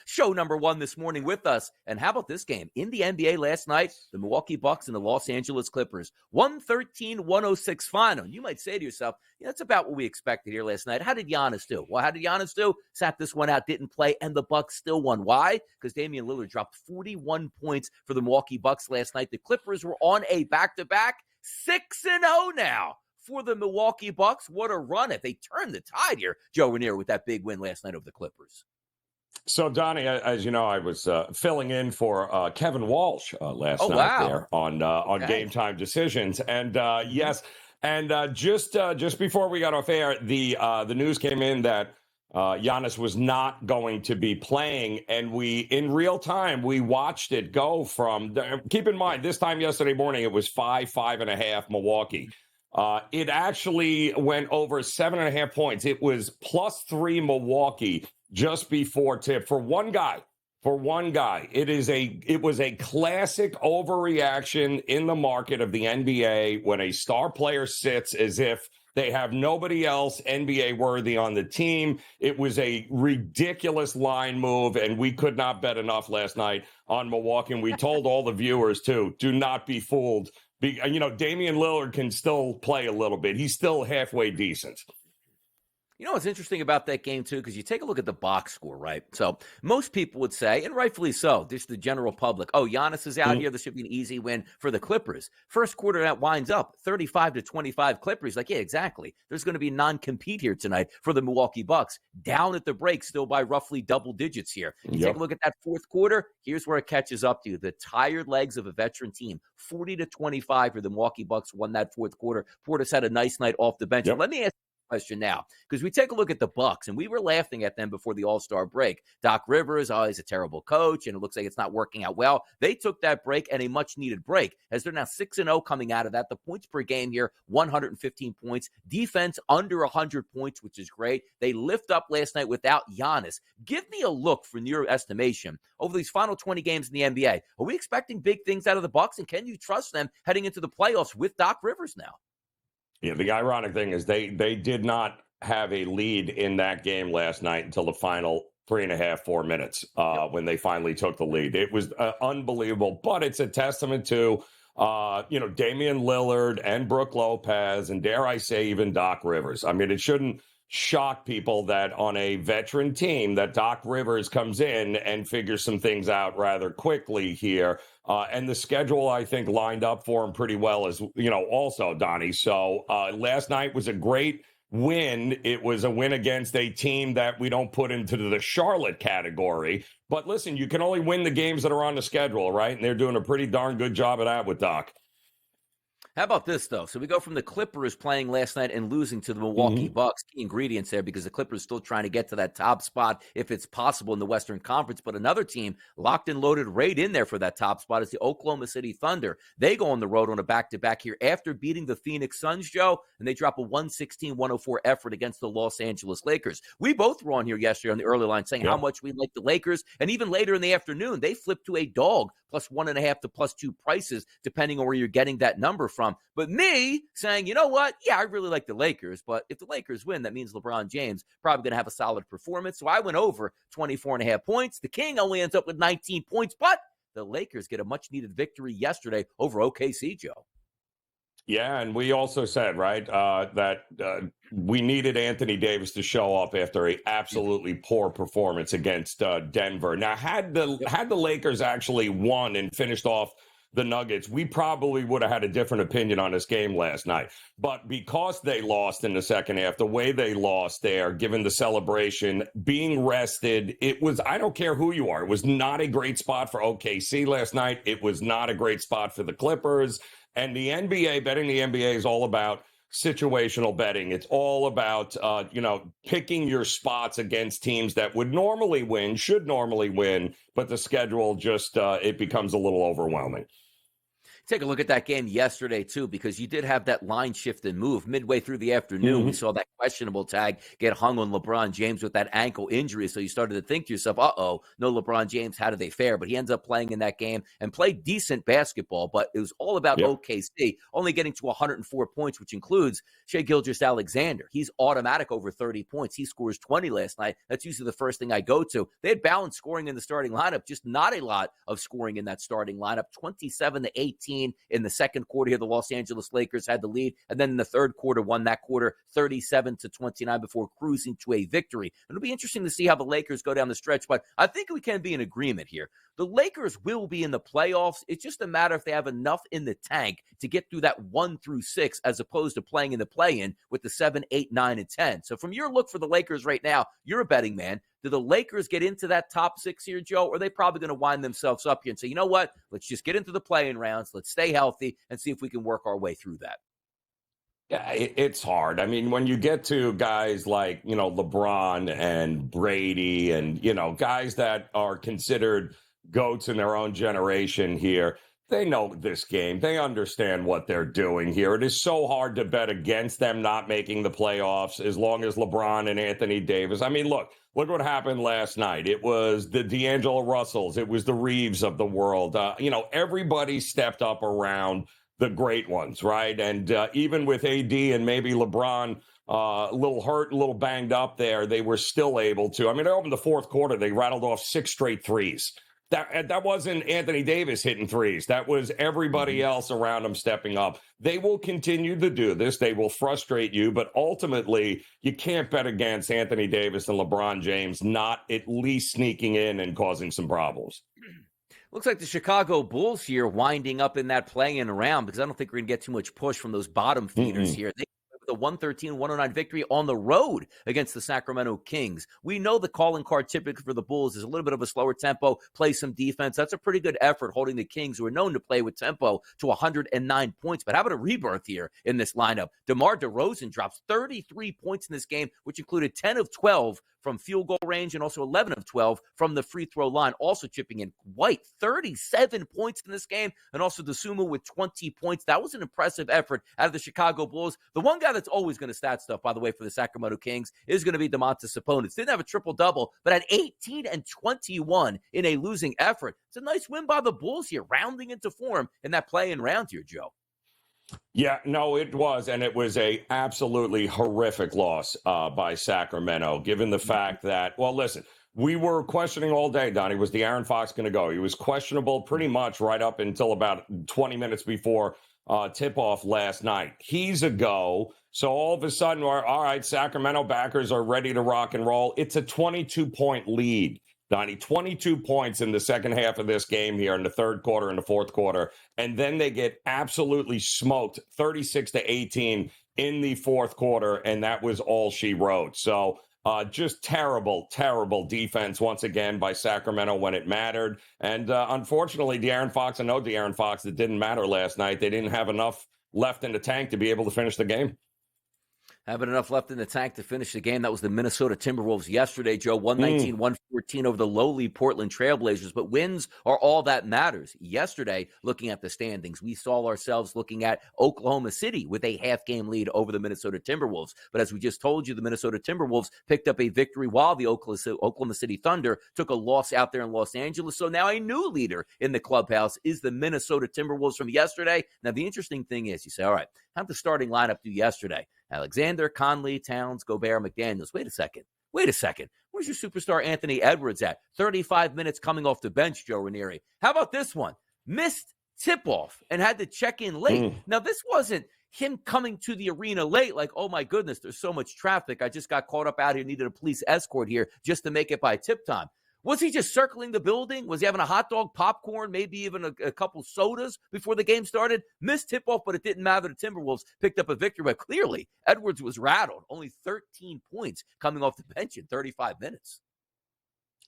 show number 1 this morning with us. And how about this game? In the NBA last night, the Milwaukee Bucks and the Los Angeles Clippers. 113-106 final. You might say to yourself, that's about what we expected here last night. How did Giannis do? Well, how did Giannis do? Sat this one out, didn't play, and the Bucks still won. Why? Because Damian Lillard dropped 41 points for the Milwaukee Bucks last night. The Clippers were on a back-to-back 6-0 now for the Milwaukee Bucks. What a run. If they turned the tide here, Joe Ranier, with that big win last night over the Clippers. So, Donnie, as you know, I was filling in for Kevin Walsh last night there on Game Time Decisions. And yes, and just before we got off air, the news came in that Giannis was not going to be playing. And in real time, we watched it go from, keep in mind, this time yesterday morning, it was 5.5 Milwaukee. It actually went over 7.5 points. It was +3 Milwaukee just before tip for one guy. It was a classic overreaction in the market of the NBA when a star player sits as if they have nobody else NBA worthy on the team. It was a ridiculous line move, and we could not bet enough last night on Milwaukee. And we told all the viewers, too, do not be fooled. Damian Lillard can still play a little bit. He's still halfway decent. You know what's interesting about that game, too, because you take a look at the box score, right? So most people would say, and rightfully so, just the general public, Giannis is out here. This should be an easy win for the Clippers. First quarter, that winds up 35-25 Clippers. Like, yeah, exactly. There's going to be non-compete here tonight for the Milwaukee Bucks. Down at the break, still by roughly double digits here. You take a look at that fourth quarter. Here's where it catches up to you. The tired legs of a veteran team. 40-25 for the Milwaukee Bucks won that fourth quarter. Portis had a nice night off the bench. Let me ask question now, because we take a look at the Bucks, and we were laughing at them before the All-Star break. Doc Rivers, he's a terrible coach, and it looks like it's not working out well. They took that break, and a much-needed break, as they're now 6-0 coming out of that. The points per game here, 115 points. Defense under 100 points, which is great. They lift up last night without Giannis. Give me a look from your estimation over these final 20 games in the NBA. Are we expecting big things out of the Bucks, and can you trust them heading into the playoffs with Doc Rivers now? Yeah, the ironic thing is they did not have a lead in that game last night until the final 3.5-4 minutes when they finally took the lead. It was unbelievable, but it's a testament to, Damian Lillard and Brook Lopez and, dare I say, even Doc Rivers. I mean, it shouldn't shock people that on a veteran team that Doc Rivers comes in and figures some things out rather quickly here. And the schedule, I think, lined up for him pretty well as, also, Donnie. So last night was a great win. It was a win against a team that we don't put into the Charlotte category. But listen, you can only win the games that are on the schedule, right? And they're doing a pretty darn good job of that with Doc. How about this, though? So we go from the Clippers playing last night and losing to the Milwaukee Bucks. Key ingredients there, because the Clippers still trying to get to that top spot if it's possible in the Western Conference. But another team locked and loaded right in there for that top spot is the Oklahoma City Thunder. They go on the road on a back-to-back here after beating the Phoenix Suns, Joe, and they drop a 116-104 effort against the Los Angeles Lakers. We both were on here yesterday on the early line saying how much we like the Lakers. And even later in the afternoon, they flipped to a dog +1.5 to +2 prices, depending on where you're getting that number from. But me saying, you know what? Yeah, I really like the Lakers, but if the Lakers win, that means LeBron James probably going to have a solid performance. So I went over 24.5 points. The King only ends up with 19 points, but the Lakers get a much-needed victory yesterday over OKC, Joe. Yeah, and we also said, right, that we needed Anthony Davis to show up after a absolutely poor performance against Denver. Now, had the Lakers actually won and finished off the Nuggets, we probably would have had a different opinion on this game last night. But because they lost in the second half, the way they lost there, given the celebration, being rested, it was, I don't care who you are, it was not a great spot for OKC last night. It was not a great spot for the Clippers. And the NBA, betting the NBA is all about situational betting. It's all about, picking your spots against teams that would normally win, should normally win, but the schedule just, it becomes a little overwhelming. Take a look at that game yesterday, too, because you did have that line shift and move midway through the afternoon. We saw that questionable tag get hung on LeBron James with that ankle injury. So you started to think to yourself, no LeBron James, how do they fare? But he ends up playing in that game and played decent basketball. But it was all about OKC only getting to 104 points, which includes Shai Gilgeous-Alexander. He's automatic over 30 points. He scores 20 last night. That's usually the first thing I go to. They had balanced scoring in the starting lineup, just not a lot of scoring in that starting lineup. 27-18 in the second quarter here. The Los Angeles Lakers had the lead, and then in the third quarter won that quarter 37-29 before cruising to a victory. It'll be interesting to see how the Lakers go down the stretch, but I think we can be in agreement here. The Lakers will be in the playoffs. It's just a matter if they have enough in the tank to get through that 1 through 6 as opposed to playing in the play-in with the 7, 8, 9, and 10. So from your look for the Lakers right now, you're a betting man. Do the Lakers get into that top 6 here, Joe, or are they probably going to wind themselves up here and say, you know what, let's just get into the play-in rounds, let's stay healthy, and see if we can work our way through that? Yeah, it's hard. I mean, when you get to guys like, LeBron and Brady and, guys that are considered GOATs in their own generation here, they know this game. They understand what they're doing here. It is so hard to bet against them not making the playoffs as long as LeBron and Anthony Davis. I mean, look what happened last night. It was the D'Angelo Russells. It was the Reeves of the world. Everybody stepped up around the great ones, right? And even with AD and maybe LeBron a little hurt, a little banged up there, they were still able to. I mean, they opened the fourth quarter. They rattled off 6 straight threes. That wasn't Anthony Davis hitting threes. That was everybody else around him stepping up. They will continue to do this. They will frustrate you, but ultimately, you can't bet against Anthony Davis and LeBron James not at least sneaking in and causing some problems. Looks like the Chicago Bulls here winding up in that play-in round because I don't think we're going to get too much push from those bottom feeders here. They the 113-109 victory on the road against the Sacramento Kings. We know the calling card typically for the Bulls is a little bit of a slower tempo, play some defense. That's a pretty good effort holding the Kings, who are known to play with tempo, to 109 points. But how about a rebirth here in this lineup? DeMar DeRozan drops 33 points in this game, which included 10 of 12 from field goal range and also 11 of 12 from the free throw line. Also chipping in White, 37 points in this game, and also DeSumo with 20 points. That was an impressive effort out of the Chicago Bulls. The one guy that's always going to stat stuff, by the way, for the Sacramento Kings is going to be Domantas Sabonis. Didn't have a triple-double, but had 18 and 21 in a losing effort. It's a nice win by the Bulls here, rounding into form in that play-in round here, Joe. Yeah, no, it was. And it was a absolutely horrific loss by Sacramento, given the fact that, well, listen, we were questioning all day, Donnie, was De'Aaron Fox going to go? He was questionable pretty much right up until about 20 minutes before tip-off last night. He's a go. So all of a sudden, all right, Sacramento backers are ready to rock and roll. It's a 22-point lead. Donnie, 22 points in the second half of this game here in the third quarter and the fourth quarter. And then they get absolutely smoked 36-18 in the fourth quarter. And that was all she wrote. So just terrible, terrible defense once again by Sacramento when it mattered. And unfortunately, De'Aaron Fox, and no De'Aaron Fox, it didn't matter last night. They didn't have enough left in the tank to be able to finish the game. Having enough left in the tank to finish the game. That was the Minnesota Timberwolves yesterday, Joe. 119-114 over the lowly Portland Trailblazers. But wins are all that matters. Yesterday, looking at the standings, we saw ourselves looking at Oklahoma City with a half-game lead over the Minnesota Timberwolves. But as we just told you, the Minnesota Timberwolves picked up a victory while the Oklahoma City Thunder took a loss out there in Los Angeles. So now a new leader in the clubhouse is the Minnesota Timberwolves from yesterday. Now, the interesting thing is, you say, all right, how'd the starting lineup do yesterday? Alexander, Conley, Towns, Gobert, McDaniels. Wait a second. Where's your superstar Anthony Edwards at? 35 minutes coming off the bench, Joe Ranieri. How about this one? Missed tip-off and had to check in late. Now, this wasn't him coming to the arena late, like, oh, my goodness, there's so much traffic. I just got caught up out here, needed a police escort here just to make it by tip time. Was he just circling the building? Was he having a hot dog, popcorn, maybe even a couple sodas before the game started? Missed tip-off, but it didn't matter. The Timberwolves picked up a victory. But clearly, Edwards was rattled. Only 13 points coming off the bench in 35 minutes.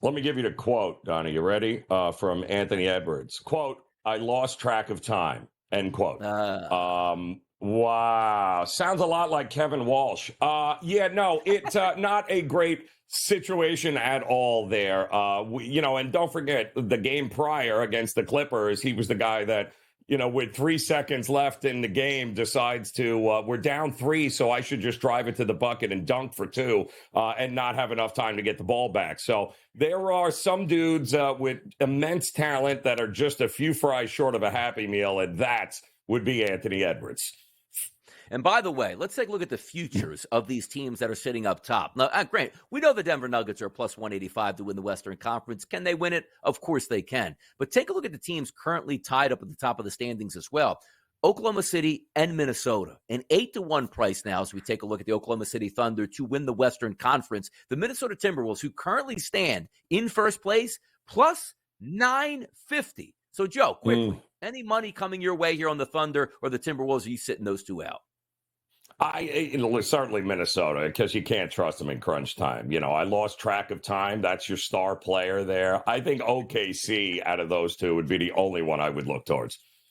Let me give you the quote, Donnie. You ready? From Anthony Edwards. Quote, "I lost track of time." End quote. Wow. Sounds a lot like Kevin Walsh. It's not a great situation at all there. And don't forget the game prior against the Clippers. He was the guy that, with 3 seconds left in the game, decides to, we're down 3, so I should just drive it to the bucket and dunk for 2 and not have enough time to get the ball back. So there are some dudes with immense talent that are just a few fries short of a Happy Meal, and that would be Anthony Edwards. And by the way, let's take a look at the futures of these teams that are sitting up top. Now, granted, we know the Denver Nuggets are plus 185 to win the Western Conference. Can they win it? Of course they can. But take a look at the teams currently tied up at the top of the standings as well. Oklahoma City and Minnesota, an 8-1 price now as we take a look at the Oklahoma City Thunder to win the Western Conference. The Minnesota Timberwolves, who currently stand in first place, plus 950. So, Joe, quickly, any money coming your way here on the Thunder or the Timberwolves, are you sitting those two out? Certainly Minnesota, because you can't trust them in crunch time. I lost track of time. That's your star player there. I think OKC out of those two would be the only one I would look towards.